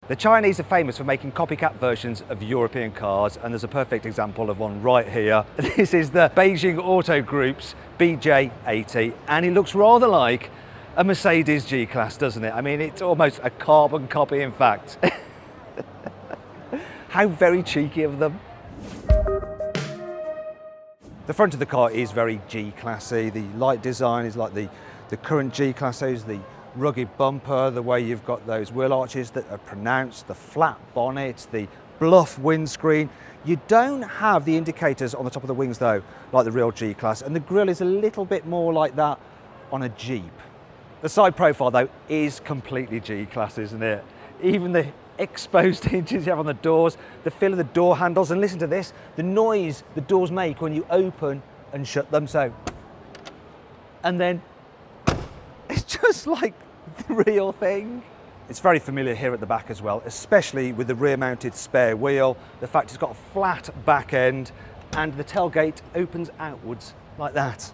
The Chinese are famous for making copycat versions of European cars, and there's a perfect example of one right here. This is the Beijing Auto Group's BJ80, and it looks rather like a Mercedes G-Class, doesn't it? I mean, it's almost a carbon copy, in fact. How very cheeky of them. The front of the car is very G-Classy. The light design is like the current G-Classes, the rugged bumper, the way you've got those wheel arches that are pronounced, the flat bonnet, the bluff windscreen. You don't have the indicators on the top of the wings though, like the real G-Class, and the grille is a little bit more like that on a Jeep. The side profile though is completely G-Class, isn't it? Even the exposed hinges you have on the doors, the feel of the door handles, and listen to this, the noise the doors make when you open and shut them, so. And then it's just like the real thing. It's very familiar here at the back as well, especially with the rear mounted spare wheel, the fact it's got a flat back end and the tailgate opens outwards like that.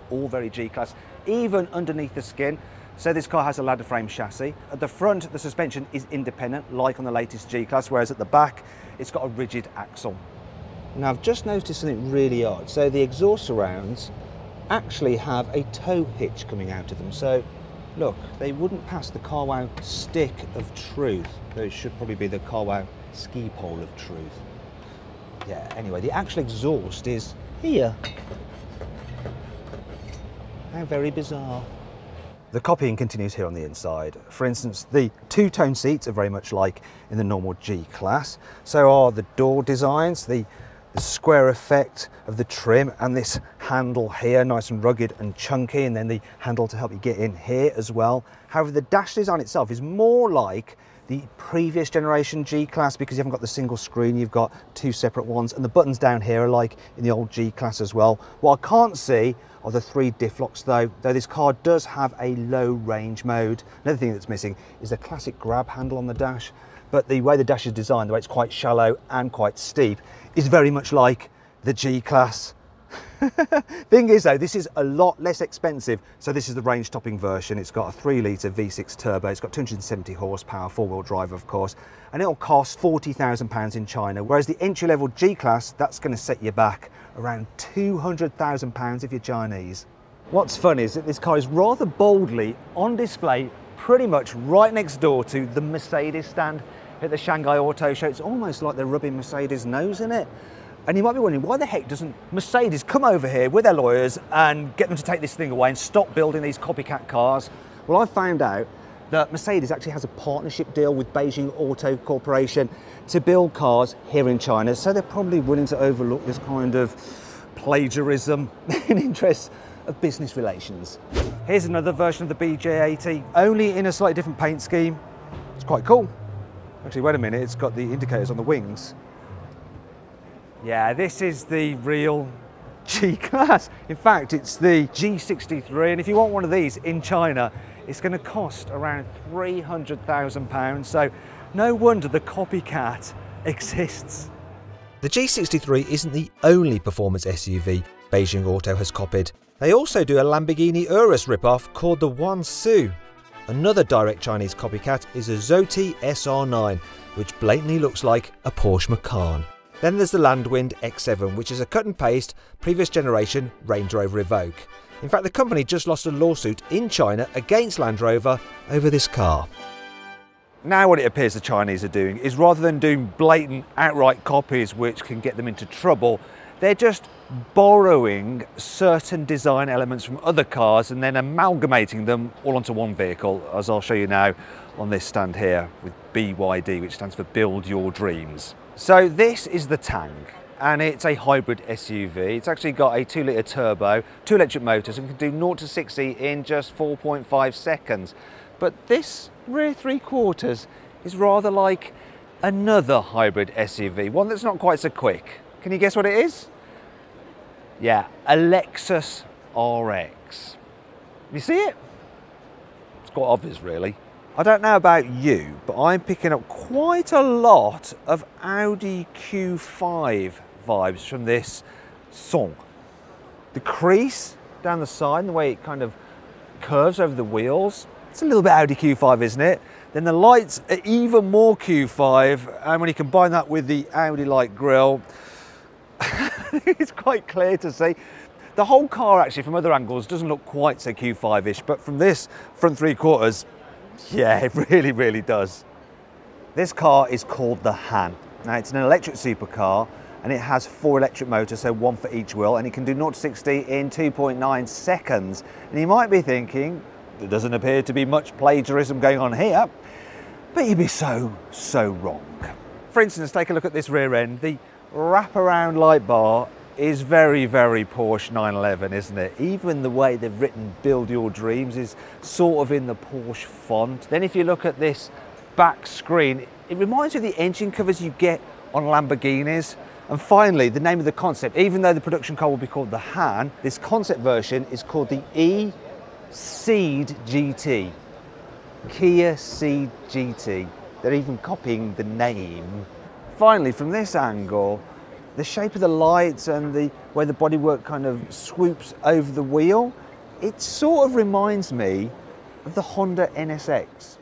All very G-Class, even underneath the skin. So this car has a ladder frame chassis. At the front, the suspension is independent, like on the latest G-Class, whereas at the back, it's got a rigid axle. Now, I've just noticed something really odd. So the exhaust surrounds actually have a tow hitch coming out of them. So look, they wouldn't pass the carwow stick of truth, though it should probably be the carwow ski pole of truth. Yeah, anyway, the actual exhaust is here. How very bizarre. The copying continues here on the inside. For instance, the two-tone seats are very much like in the normal G-Class. So are the door designs, the square effect of the trim, and this handle here, nice and rugged and chunky, and then the handle to help you get in here as well. However, the dash design itself is more like the previous generation G-Class because you haven't got the single screen, you've got two separate ones, and the buttons down here are like in the old G-Class as well. What I can't see are the 3 diff locks though this car does have a low range mode. Another thing that's missing is the classic grab handle on the dash, but the way the dash is designed, the way it's quite shallow and quite steep, is very much like the G-Class. Thing is though, this is a lot less expensive. So this is the range topping version. It's got a 3-litre V6 turbo. It's got 270 horsepower, 4-wheel drive of course, and it'll cost £40,000 in China. Whereas the entry-level G-Class, that's going to set you back around £200,000 if you're Chinese. What's fun is that this car is rather boldly on display pretty much right next door to the Mercedes stand at the Shanghai Auto Show. It's almost like they're rubbing Mercedes' nose in it. And you might be wondering, why the heck doesn't Mercedes come over here with their lawyers and get them to take this thing away and stop building these copycat cars? Well, I found out that Mercedes actually has a partnership deal with Beijing Auto Corporation to build cars here in China, so they're probably willing to overlook this kind of plagiarism in interest of business relations. Here's another version of the BJ80, only in a slightly different paint scheme. It's quite cool. Actually, wait a minute, it's got the indicators on the wings. Yeah, this is the real G-Class. In fact, it's the G63, and if you want one of these in China, it's going to cost around £300,000, so no wonder the copycat exists. The G63 isn't the only performance SUV Beijing Auto has copied. They also do a Lamborghini Urus ripoff called the Wansu. Another direct Chinese copycat is a Zoti SR9, which blatantly looks like a Porsche Macan. Then there's the Landwind X7, which is a cut and paste previous generation Range Rover Evoque. In fact, the company just lost a lawsuit in China against Land Rover over this car. Now what it appears the Chinese are doing is, rather than doing blatant outright copies which can get them into trouble, they're just borrowing certain design elements from other cars and then amalgamating them all onto one vehicle, as I'll show you now on this stand here with BYD, which stands for Build Your Dreams. So this is the Tang, and it's a hybrid SUV. It's actually got a 2-litre turbo, 2 electric motors, and can do 0 to 60 in just 4.5 seconds. But this rear 3/4 is rather like another hybrid SUV, one that's not quite so quick. Can you guess what it is? Yeah, a Lexus RX. You see it? It's quite obvious, really. I don't know about you, but I'm picking up quite a lot of Audi Q5 vibes from this song. The crease down the side and the way it kind of curves over the wheels, it's a little bit Audi Q5, isn't it? Then the lights are even more Q5, and when you combine that with the Audi-like grille, it's quite clear to see. The whole car actually from other angles doesn't look quite so Q5-ish, but from this front three quarters, yeah, it really, really does. This car is called the Han. Now it's an electric supercar, and it has 4 electric motors, so 1 for each wheel, and it can do 0 to 60 in 2.9 seconds. And you might be thinking, there doesn't appear to be much plagiarism going on here, but you'd be so wrong. For instance, take a look at this rear end. The wraparound light bar is very, very Porsche 911, isn't it? Even the way they've written "Build Your Dreams" is sort of in the Porsche font. Then if you look at this back screen, it reminds you of the engine covers you get on Lamborghinis. And finally, the name of the concept, even though the production car will be called the Han, this concept version is called the E-Ceed GT. Kia Ceed GT. They're even copying the name. Finally, from this angle, the shape of the lights and the way the bodywork kind of swoops over the wheel, it sort of reminds me of the Honda NSX.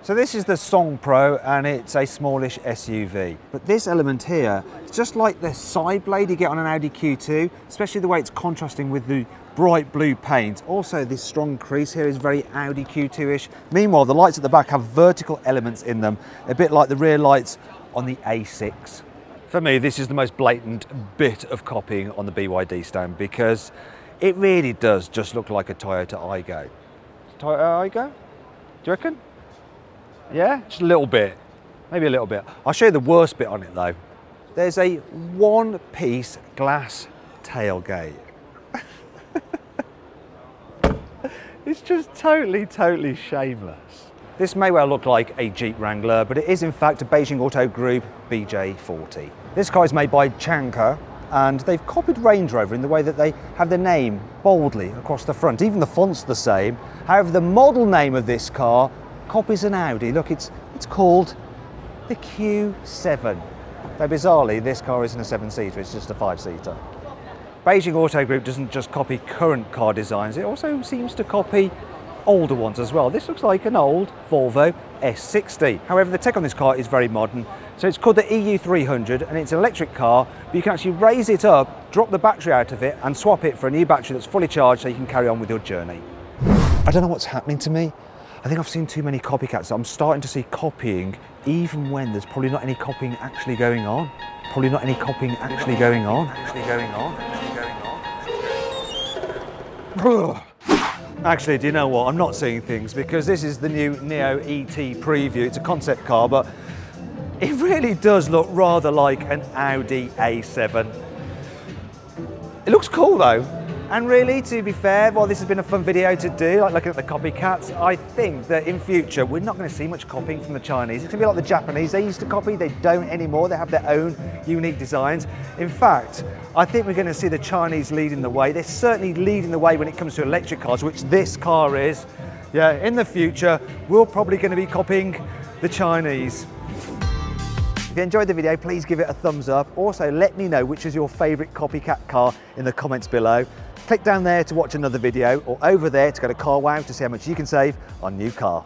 So this is the Song Pro, and it's a smallish SUV. But this element here, it's just like the side blade you get on an Audi Q2, especially the way it's contrasting with the bright blue paint. Also, this strong crease here is very Audi Q2-ish. Meanwhile, the lights at the back have vertical elements in them, a bit like the rear lights on the A6. For me, this is the most blatant bit of copying on the BYD stand, because it really does just look like a Toyota Aygo. Toyota Aygo? Do you reckon? Yeah, just a little bit, maybe a little bit. I'll show you the worst bit on it though. There's a one-piece glass tailgate. It's just totally shameless. This may well look like a Jeep Wrangler, but it is in fact a Beijing Auto Group BJ40. This car is made by Chanka, and they've copied Range Rover in the way that they have the name boldly across the front. Even the font's the same. However, the model name of this car copies an Audi. Look, it's called the Q7. Though bizarrely, this car isn't a 7-seater, it's just a 5-seater. Beijing Auto Group doesn't just copy current car designs, it also seems to copy older ones as well. This looks like an old Volvo S60. However, the tech on this car is very modern. So it's called the EU300, and it's an electric car, but you can actually raise it up, drop the battery out of it, and swap it for a new battery that's fully charged so you can carry on with your journey. I don't know what's happening to me. I think I've seen too many copycats. I'm starting to see copying even when there's probably not any copying actually going on. Probably not any copying actually going on. Actually, do you know what? I'm not seeing things, because this is the new Neo ET preview. It's a concept car, but it really does look rather like an Audi A7. It looks cool though. And really, to be fair, while this has been a fun video to do, like looking at the copycats, I think that in future we're not going to see much copying from the Chinese. It's going to be like the Japanese. They used to copy, they don't anymore. They have their own unique designs. In fact, I think we're going to see the Chinese leading the way. They're certainly leading the way when it comes to electric cars, which this car is. Yeah, in the future, we're probably going to be copying the Chinese. If you enjoyed the video, please give it a thumbs up. Also, let me know which is your favourite copycat car in the comments below. Click down there to watch another video, or over there to go to carwow to see how much you can save on new car.